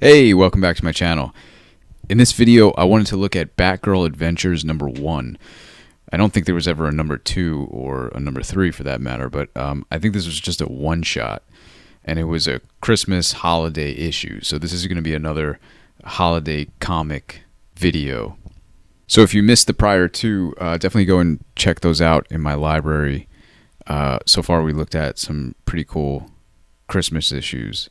Hey, welcome back to my channel. In this video, I wanted to look at Batgirl Adventures number 1. I don't think there was ever a number 2 or a number 3 for that matter, but I think this was just a one-shot, and it was a Christmas holiday issue. So this is going to be another holiday comic video. So if you missed the prior two, definitely go and check those out in my library. So far, we looked at some pretty cool Christmas issues.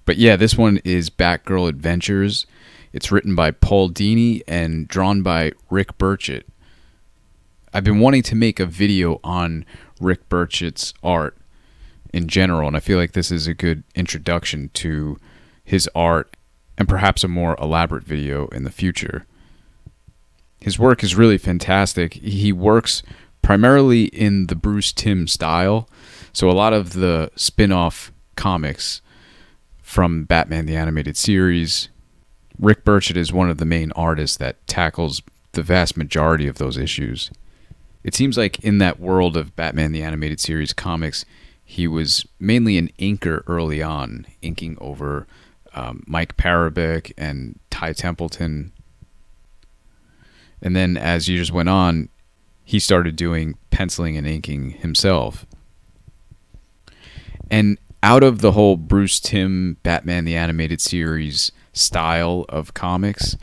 But yeah, this one is Batgirl Adventures. It's written by Paul Dini and drawn by Rick Burchett. I've been wanting to make a video on Rick Burchett's art in general, and I feel like this is a good introduction to his art and perhaps a more elaborate video in the future. His work is really fantastic. He works primarily in the Bruce Timm style, so a lot of the spin-off comics from Batman the Animated Series, Rick Burchett is one of the main artists that tackles the vast majority of those issues. It seems like in that world of Batman the Animated Series comics, he was mainly an inker early on, inking over Mike Parabik and Ty Templeton. And then as years went on, he started doing penciling and inking himself. And out of the whole Bruce Timm Batman the Animated Series style of comics,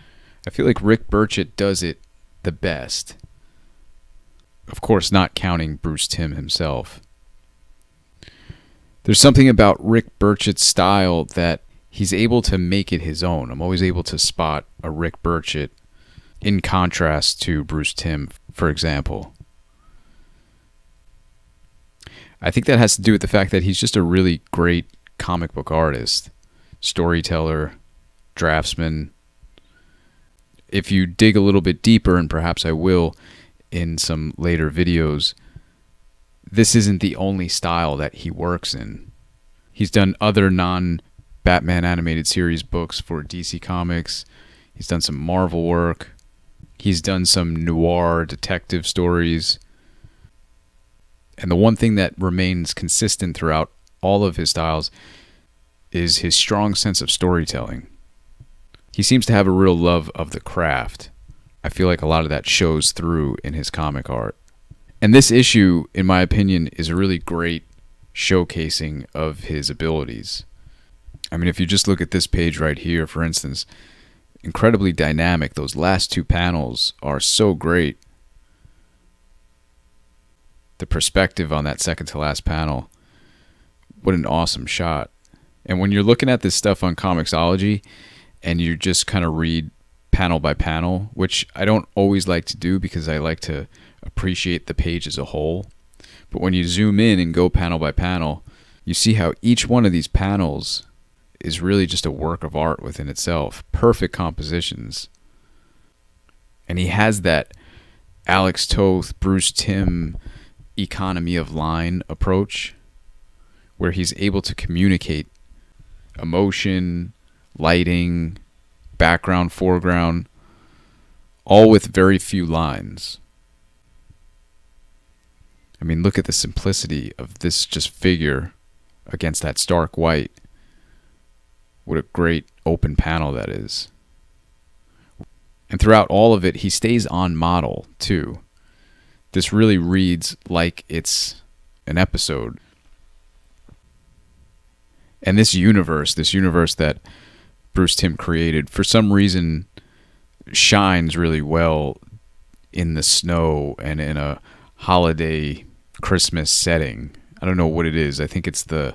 I feel like Rick Burchett does it the best. Of course, not counting Bruce Timm himself. There's something about Rick Burchett's style that he's able to make it his own. I'm always able to spot a Rick Burchett in contrast to Bruce Timm, for example. I think that has to do with the fact that he's just a really great comic book artist, storyteller, draftsman. If you dig a little bit deeper, and perhaps I will in some later videos, this isn't the only style that he works in. He's done other non-Batman animated series books for DC Comics. He's done some Marvel work. He's done some noir detective stories. And the one thing that remains consistent throughout all of his styles is his strong sense of storytelling. He seems to have a real love of the craft. I feel like a lot of that shows through in his comic art. And this issue, in my opinion, is a really great showcasing of his abilities. I mean, if you just look at this page right here, for instance, incredibly dynamic. Those last two panels are so great. The perspective on that second to last panel, what an awesome shot. And when you're looking at this stuff on Comixology and you just kind of read panel by panel, which I don't always like to do because I like to appreciate the page as a whole, but when you zoom in and go panel by panel, you see how each one of these panels is really just a work of art within itself. Perfect compositions. And he has that Alex Toth, Bruce Timm economy of line approach where he's able to communicate emotion, lighting, background, foreground, all with very few lines. I mean, look at the simplicity of this just figure against that stark white. What a great open panel that is. And throughout all of it, he stays on model too. This really reads like it's an episode. And this universe that Bruce Timm created, for some reason, shines really well in the snow and in a holiday Christmas setting. I don't know what it is. I think it's the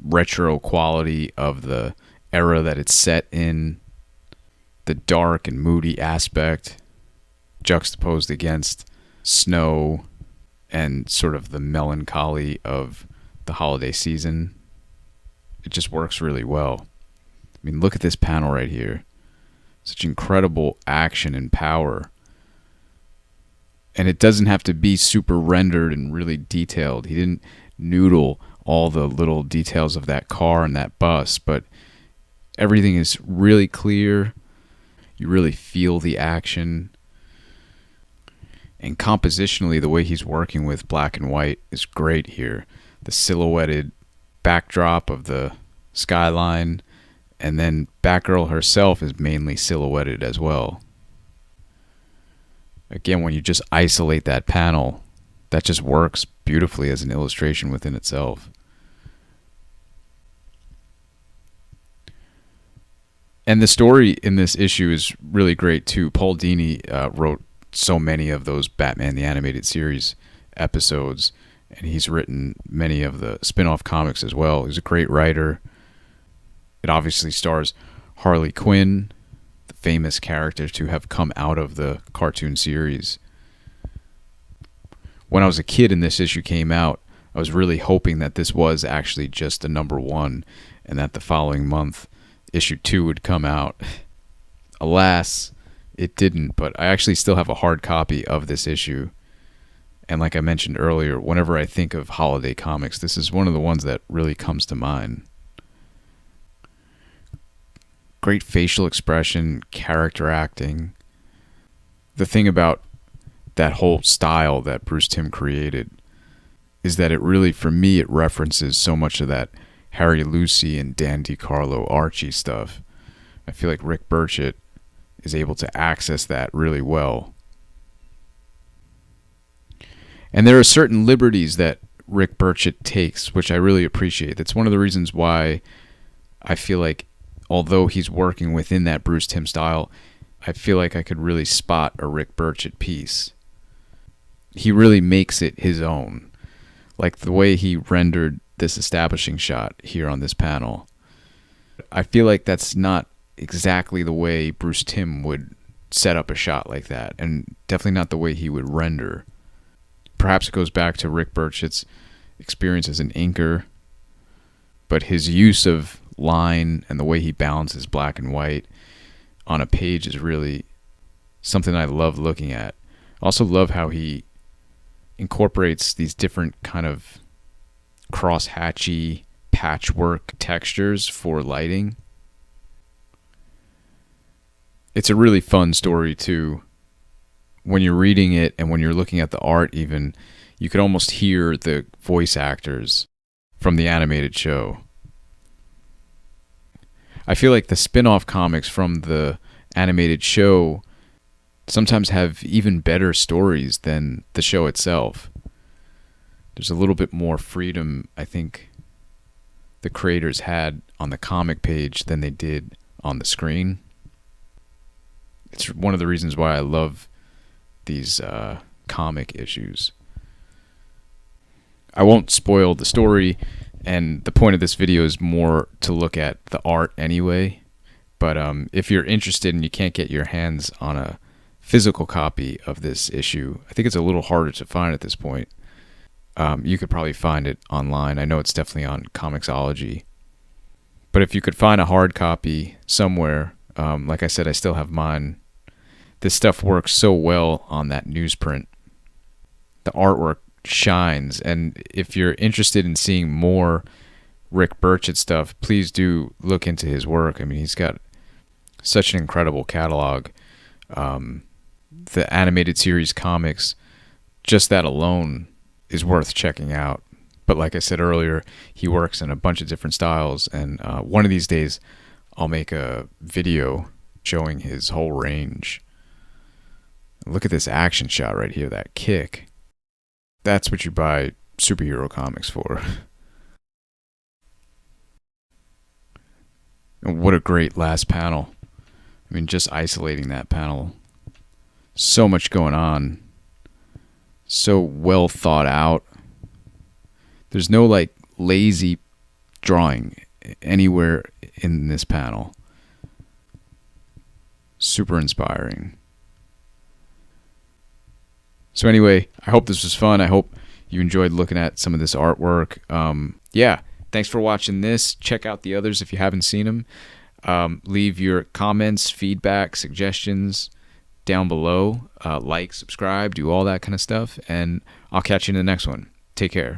retro quality of the era that it's set in, the dark and moody aspect juxtaposed against snow and sort of the melancholy of the holiday season. It just works really well. I mean, look at this panel right here. Such incredible action and power. And it doesn't have to be super rendered and really detailed. He didn't noodle all the little details of that car and that bus, but everything is really clear. You really feel the action. And compositionally, the way he's working with black and white is great here. The silhouetted backdrop of the skyline, and then Batgirl herself is mainly silhouetted as well. Again, when you just isolate that panel, that just works beautifully as an illustration within itself. And the story in this issue is really great too. Paul Dini wrote so many of those Batman the Animated Series episodes, and he's written many of the spin-off comics as well. He's a great writer. It obviously stars Harley Quinn, the famous character to have come out of the cartoon series. When I was a kid and this issue came out, I was really hoping that this was actually just a #1 and that the following month issue 2 would come out. Alas, it didn't, but I actually still have a hard copy of this issue. And like I mentioned earlier, whenever I think of holiday comics, this is one of the ones that really comes to mind. Great facial expression, character acting. The thing about that whole style that Bruce Timm created is that it really, for me, it references so much of that Harry Lucy and Dan DiCarlo Archie stuff. I feel like Rick Burchett is able to access that really well. And there are certain liberties that Rick Burchett takes, which I really appreciate. That's one of the reasons why I feel like, although he's working within that Bruce Timm style, I feel like I could really spot a Rick Burchett piece. He really makes it his own. Like the way he rendered this establishing shot here on this panel. I feel like that's not exactly the way Bruce Timm would set up a shot like that, and definitely not the way he would render. Perhaps it goes back to Rick Burchett's experience as an inker, but his use of line and the way he balances black and white on a page is really something I love looking at. I also love how he incorporates these different kind of cross-hatchy patchwork textures for lighting. It's a really fun story too. When you're reading it and when you're looking at the art even, you could almost hear the voice actors from the animated show. I feel like the spin-off comics from the animated show sometimes have even better stories than the show itself. There's a little bit more freedom, I think, the creators had on the comic page than they did on the screen. It's one of the reasons why I love these comic issues. I won't spoil the story, and the point of this video is more to look at the art anyway. But if you're interested and you can't get your hands on a physical copy of this issue, I think it's a little harder to find at this point. You could probably find it online. I know it's definitely on Comixology. But if you could find a hard copy somewhere, like I said, I still have mine. This stuff works so well on that newsprint. The artwork shines, and if you're interested in seeing more Rick Burchett stuff, please do look into his work. I mean, he's got such an incredible catalog. The animated series comics, just that alone is worth checking out. But like I said earlier, he works in a bunch of different styles, and one of these days I'll make a video showing his whole range. Look at this action shot right here, that kick. That's what you buy superhero comics for. And what a great last panel. I mean, just isolating that panel. So much going on. So well thought out. There's no like lazy drawing anywhere in this panel. Super inspiring. So anyway, I hope this was fun. I hope you enjoyed looking at some of this artwork. Yeah, thanks for watching this. Check out the others if you haven't seen them. Leave your comments, feedback, suggestions down below. Like, subscribe, do all that kind of stuff. And I'll catch you in the next one. Take care.